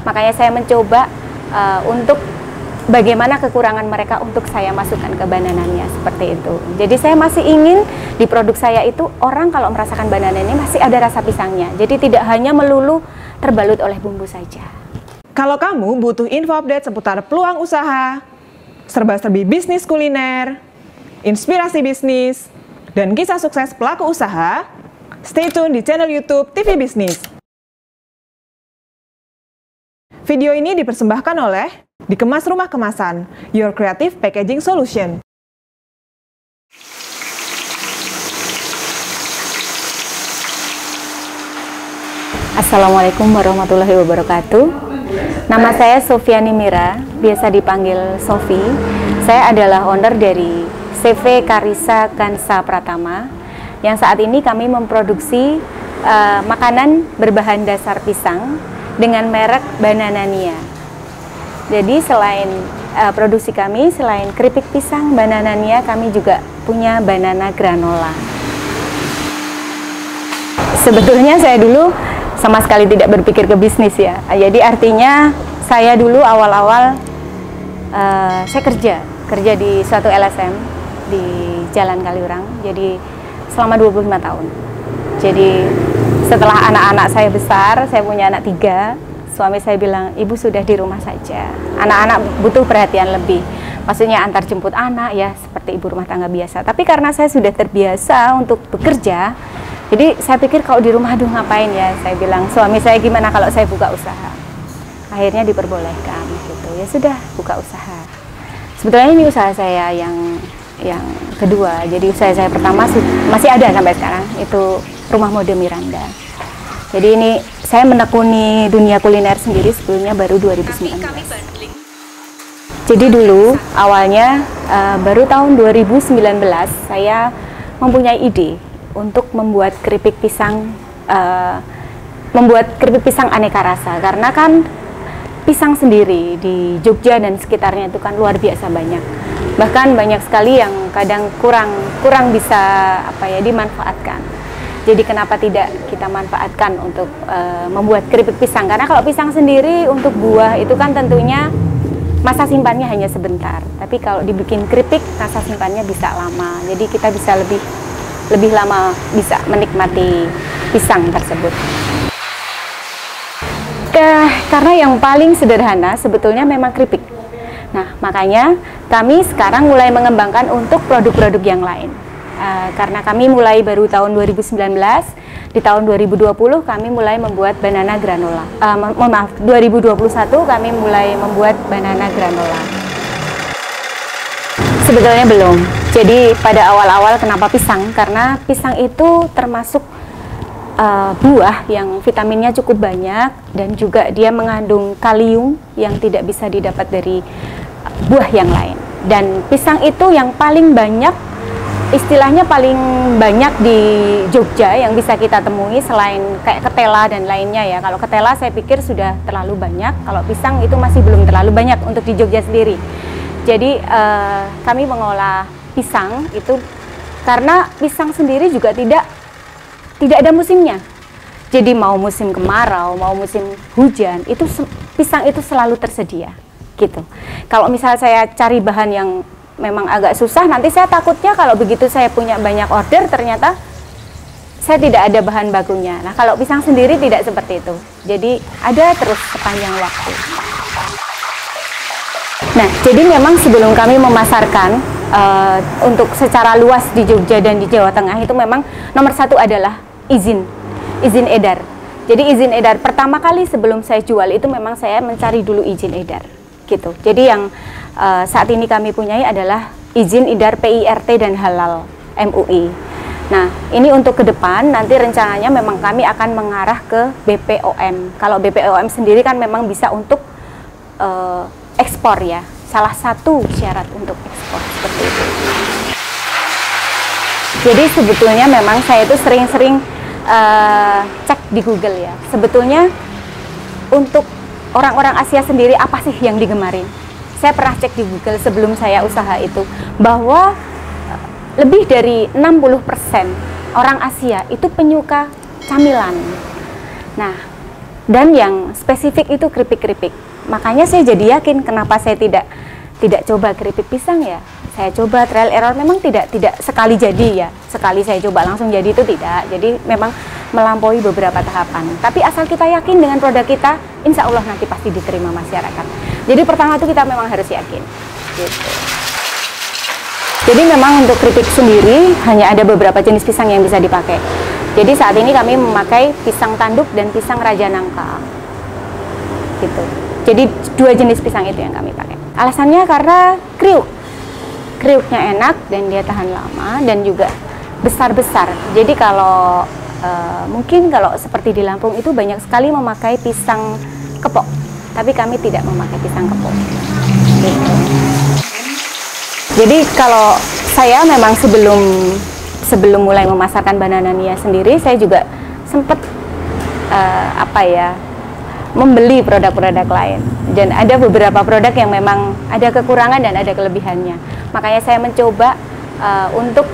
Makanya saya mencoba untuk bagaimana kekurangan mereka untuk saya masukkan ke bananannya, seperti itu. Jadi saya masih ingin di produk saya itu orang kalau merasakan banana ini masih ada rasa pisangnya. Jadi tidak hanya melulu terbalut oleh bumbu saja. Kalau kamu butuh info update seputar peluang usaha, serba-serbi bisnis kuliner, inspirasi bisnis, dan kisah sukses pelaku usaha, stay tune di channel YouTube TV Bisnis. Video ini dipersembahkan oleh Dikemas Rumah Kemasan, Your Creative Packaging Solution. Assalamualaikum warahmatullahi wabarakatuh. Nama saya Sofiani Mira, biasa dipanggil Sofi. Saya adalah owner dari CV Karisa Kansa Pratama, yang saat ini kami memproduksi makanan berbahan dasar pisang dengan merek Bananania. Jadi selain produksi kami, selain keripik pisang Bananania, kami juga punya banana granola. Sebetulnya saya dulu sama sekali tidak berpikir ke bisnis ya. Jadi artinya saya dulu awal-awal saya kerja di suatu LSM di Jalan Kaliurang. Jadi selama 25 tahun. Jadi setelah anak-anak saya besar, saya punya anak 3. Suami saya bilang, ibu sudah di rumah saja. Anak-anak butuh perhatian lebih. Maksudnya antar jemput anak ya, seperti ibu rumah tangga biasa. Tapi karena saya sudah terbiasa untuk bekerja, jadi saya pikir kalau di rumah, aduh ngapain ya? Saya bilang, suami saya gimana kalau saya buka usaha? Akhirnya diperbolehkan gitu. Ya sudah, buka usaha. Sebetulnya ini usaha saya yang kedua. Jadi usaha saya pertama masih ada sampai sekarang, itu Rumah Mode Miranda. Jadi ini saya menekuni dunia kuliner sendiri sebelumnya baru 2019. Jadi dulu awalnya baru tahun 2019 saya mempunyai ide untuk membuat keripik pisang aneka rasa, karena kan pisang sendiri di Jogja dan sekitarnya itu kan luar biasa banyak. Bahkan banyak sekali yang kadang kurang bisa dimanfaatkan. Jadi kenapa tidak kita manfaatkan untuk membuat keripik pisang? Karena kalau pisang sendiri untuk buah itu kan tentunya masa simpannya hanya sebentar. Tapi kalau dibikin keripik masa simpannya bisa lama. Jadi kita bisa lebih lama bisa menikmati pisang tersebut. Karena yang paling sederhana sebetulnya memang keripik. Nah, makanya kami sekarang mulai mengembangkan untuk produk-produk yang lain. Karena kami mulai baru tahun 2019, di tahun 2020 kami mulai membuat banana granola. 2021 kami mulai membuat banana granola. Sebetulnya belum. Jadi pada awal-awal kenapa pisang? Karena pisang itu termasuk buah yang vitaminnya cukup banyak dan juga dia mengandung kalium yang tidak bisa didapat dari buah yang lain. Dan pisang itu yang paling banyak, istilahnya paling banyak di Jogja yang bisa kita temui selain kayak ketela dan lainnya ya. Kalau ketela saya pikir sudah terlalu banyak, kalau pisang itu masih belum terlalu banyak untuk di Jogja sendiri. Jadi kami mengolah pisang itu karena pisang sendiri juga tidak ada musimnya. Jadi mau musim kemarau, mau musim hujan, itu pisang itu selalu tersedia gitu. Kalau misal saya cari bahan yang memang agak susah, nanti saya takutnya kalau begitu saya punya banyak order ternyata saya tidak ada bahan bakunya. Nah, kalau pisang sendiri tidak seperti itu. Jadi ada terus sepanjang waktu. Nah, jadi memang sebelum kami memasarkan untuk secara luas di Jogja dan di Jawa Tengah itu memang nomor satu adalah izin edar. Jadi izin edar pertama kali sebelum saya jual itu memang saya mencari dulu izin edar gitu. Jadi yang saat ini kami punyai adalah izin edar PIRT dan halal MUI. Nah, ini untuk ke depan nanti rencananya memang kami akan mengarah ke BPOM. Kalau BPOM sendiri kan memang bisa untuk ekspor ya. Salah satu syarat untuk ekspor seperti itu. Jadi sebetulnya memang saya itu sering-sering cek di Google ya. Sebetulnya untuk orang-orang Asia sendiri apa sih yang digemarin? Saya pernah cek di Google sebelum saya usaha itu bahwa lebih dari 60% orang Asia itu penyuka camilan. Nah, dan yang spesifik itu keripik-keripik. Makanya saya jadi yakin kenapa saya tidak coba keripik pisang ya. Saya coba trial error, memang tidak sekali jadi ya. Sekali saya coba langsung jadi itu tidak. Jadi memang melampaui beberapa tahapan. Tapi asal kita yakin dengan produk kita, insya Allah nanti pasti diterima masyarakat. Jadi pertama itu kita memang harus yakin. Gitu. Jadi memang untuk keripik sendiri hanya ada beberapa jenis pisang yang bisa dipakai. Jadi saat ini kami memakai pisang tanduk dan pisang raja nangka. Gitu. Jadi 2 jenis pisang itu yang kami pakai. Alasannya karena kriuknya enak dan dia tahan lama dan juga besar-besar. Jadi kalau mungkin kalau seperti di Lampung itu banyak sekali memakai pisang kepok, tapi kami tidak memakai pisang kepok. Gitu. Jadi kalau saya memang sebelum mulai memasarkan Bananania sendiri, saya juga sempat membeli produk-produk lain. Dan ada beberapa produk yang memang ada kekurangan dan ada kelebihannya. Makanya saya mencoba untuk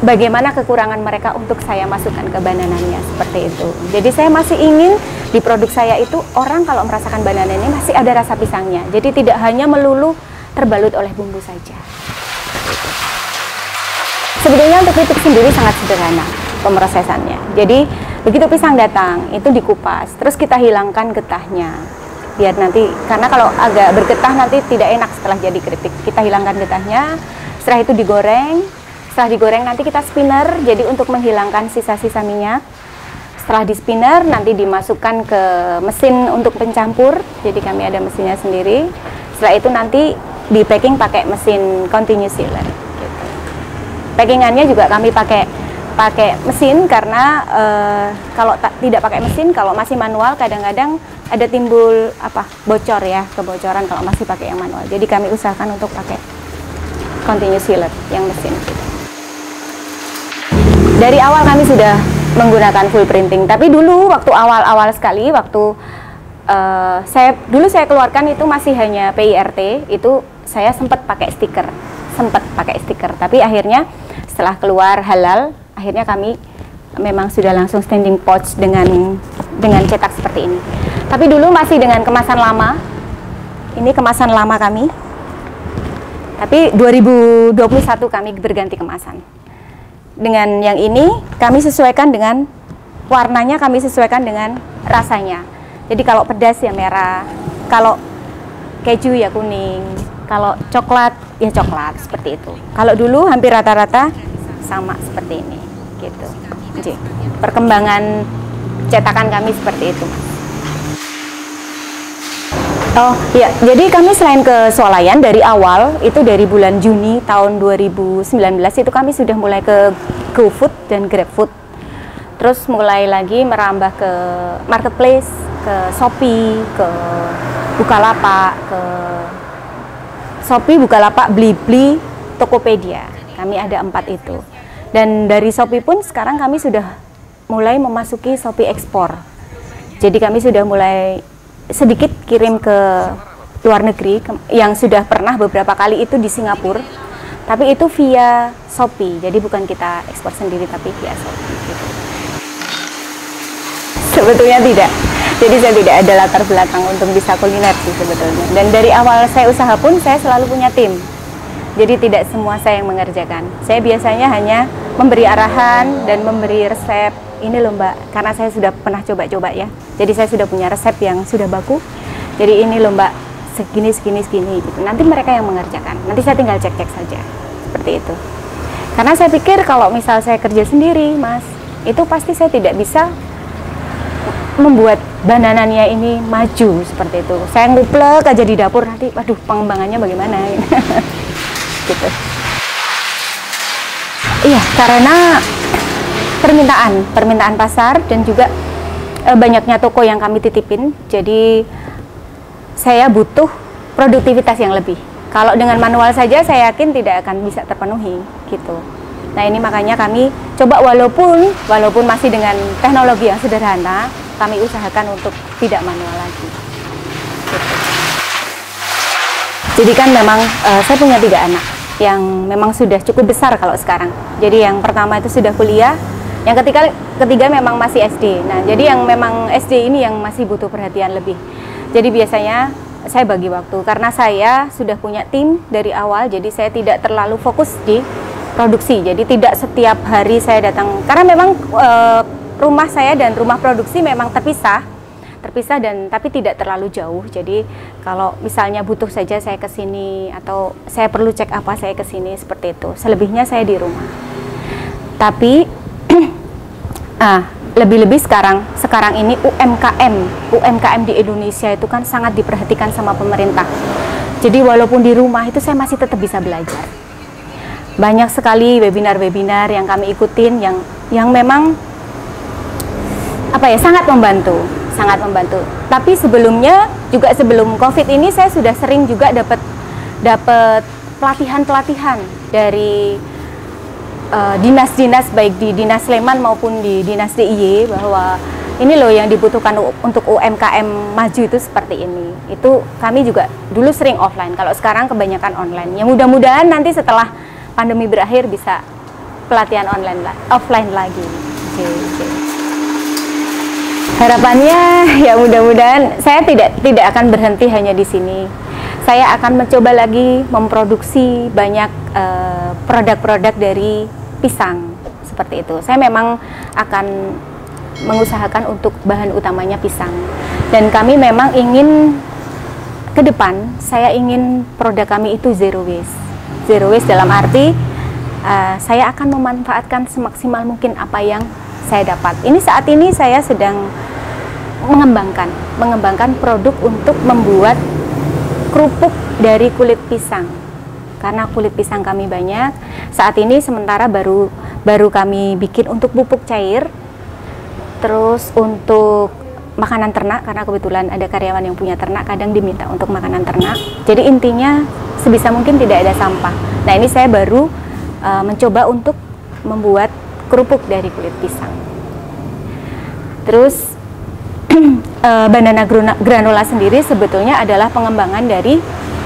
bagaimana kekurangan mereka untuk saya masukkan ke Bananania seperti itu. Jadi saya masih ingin di produk saya itu orang kalau merasakan Bananania masih ada rasa pisangnya. Jadi tidak hanya melulu terbalut oleh bumbu saja. Sebetulnya untuk keripik sendiri sangat sederhana pemrosesannya. Jadi begitu pisang datang itu dikupas, terus kita hilangkan getahnya. Biar nanti, karena kalau agak bergetah nanti tidak enak setelah jadi keripik. Kita hilangkan getahnya, setelah itu digoreng. Setelah digoreng nanti kita spinner, jadi untuk menghilangkan sisa-sisa minyak. Setelah di spinner nanti dimasukkan ke mesin untuk pencampur. Jadi kami ada mesinnya sendiri. Setelah itu nanti di packing pakai mesin continuous sealer. Packingannya juga kami pakai mesin karena kalau tidak pakai mesin, kalau masih manual kadang-kadang ada timbul bocor ya, kebocoran kalau masih pakai yang manual. Jadi kami usahakan untuk pakai continuous sealer yang mesin. Dari awal kami sudah menggunakan full printing, tapi dulu waktu awal-awal sekali, waktu saya keluarkan itu masih hanya PIRT, itu saya sempat pakai stiker. Tapi akhirnya setelah keluar halal, akhirnya kami memang sudah langsung standing pouch dengan cetak seperti ini. Tapi dulu masih dengan kemasan lama. Ini kemasan lama kami. Tapi 2021 kami berganti kemasan. Dengan yang ini kami sesuaikan dengan warnanya, kami sesuaikan dengan rasanya. Jadi kalau pedas ya merah, kalau keju ya kuning, kalau coklat ya coklat, seperti itu. Kalau dulu hampir rata-rata sama seperti ini, gitu. Jadi, perkembangan cetakan kami seperti itu, Mas. Oh ya, jadi kami selain ke swalayan dari awal, itu dari bulan Juni tahun 2019 itu kami sudah mulai ke GoFood dan GrabFood. Terus mulai lagi merambah ke marketplace, ke Shopee, ke Bukalapak, Blibli, Tokopedia. Kami ada 4 itu. Dan dari Shopee pun sekarang kami sudah mulai memasuki Shopee ekspor. Jadi kami sudah mulai sedikit kirim ke luar negeri, yang sudah pernah beberapa kali itu di Singapura. Tapi itu via Shopee, jadi bukan kita ekspor sendiri tapi via Shopee. Gitu. Sebetulnya tidak. Jadi saya tidak ada latar belakang untuk bisa kuliner sih sebetulnya. Dan dari awal saya usaha pun saya selalu punya tim. Jadi tidak semua saya yang mengerjakan. Saya biasanya hanya memberi arahan dan memberi resep. Ini loh Mbak, karena saya sudah pernah coba-coba ya. Jadi saya sudah punya resep yang sudah baku. Jadi ini loh Mbak, segini gitu. Nanti mereka yang mengerjakan. Nanti saya tinggal cek-cek saja. Seperti itu. Karena saya pikir kalau misal saya kerja sendiri, Mas, itu pasti saya tidak bisa membuat Bananania ini maju seperti itu. Saya nguplek aja di dapur, nanti waduh pengembangannya bagaimana gitu. Iya, karena permintaan pasar dan juga banyaknya toko yang kami titipin, jadi saya butuh produktivitas yang lebih. Kalau dengan manual saja saya yakin tidak akan bisa terpenuhi gitu. Nah ini makanya kami coba walaupun masih dengan teknologi yang sederhana, kami usahakan untuk tidak manual lagi gitu. Jadi kan memang saya punya 3 anak yang memang sudah cukup besar kalau sekarang. Jadi yang pertama itu sudah kuliah, Yang ketiga memang masih SD. Nah, jadi yang memang SD ini yang masih butuh perhatian lebih. Jadi biasanya saya bagi waktu karena saya sudah punya tim dari awal, jadi saya tidak terlalu fokus di produksi. Jadi tidak setiap hari saya datang karena memang rumah saya dan rumah produksi memang terpisah dan tapi tidak terlalu jauh. Jadi kalau misalnya butuh saja saya ke sini atau saya perlu cek apa saya ke sini seperti itu. Selebihnya saya di rumah. Tapi lebih-lebih sekarang ini UMKM di Indonesia itu kan sangat diperhatikan sama pemerintah. Jadi walaupun di rumah itu saya masih tetap bisa belajar. Banyak sekali webinar-webinar yang kami ikutin yang memang sangat membantu. Tapi sebelumnya juga sebelum COVID ini saya sudah sering juga dapat pelatihan dari dinas-dinas, baik di Dinas Sleman maupun di Dinas DIY, bahwa ini loh yang dibutuhkan untuk UMKM maju itu seperti ini. Itu kami juga dulu sering offline, kalau sekarang kebanyakan online. Ya mudah-mudahan nanti setelah pandemi berakhir bisa pelatihan offline lagi. Harapannya ya mudah-mudahan saya tidak akan berhenti hanya di sini. Saya akan mencoba lagi memproduksi banyak produk-produk dari pisang seperti itu. Saya memang akan mengusahakan untuk bahan utamanya pisang, dan kami memang ingin ke depan saya ingin produk kami itu zero waste dalam arti saya akan memanfaatkan semaksimal mungkin apa yang saya dapat. Saat ini saya sedang mengembangkan produk untuk membuat kerupuk dari kulit pisang. Karena kulit pisang kami banyak, saat ini sementara baru kami bikin untuk pupuk cair, terus untuk makanan ternak, karena kebetulan ada karyawan yang punya ternak, kadang diminta untuk makanan ternak. Jadi intinya sebisa mungkin tidak ada sampah. Nah, ini saya baru mencoba untuk membuat kerupuk dari kulit pisang. Terus banana granola sendiri sebetulnya adalah pengembangan dari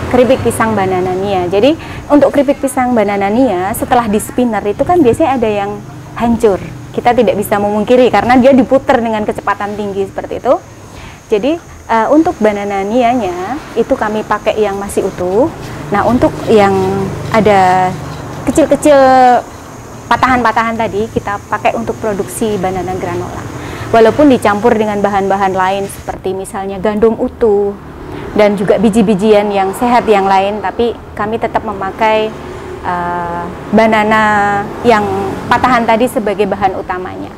keripik pisang Bananania. Jadi untuk keripik pisang Bananania setelah di spinner itu kan biasanya ada yang hancur. Kita tidak bisa memungkiri karena dia diputer dengan kecepatan tinggi seperti itu. Jadi untuk Banananianya itu kami pakai yang masih utuh. Nah, untuk yang ada kecil-kecil patahan-patahan tadi kita pakai untuk produksi banana granola. Walaupun dicampur dengan bahan-bahan lain seperti misalnya gandum utuh dan juga biji-bijian yang sehat yang lain, tapi kami tetap memakai banana yang patahan tadi sebagai bahan utamanya.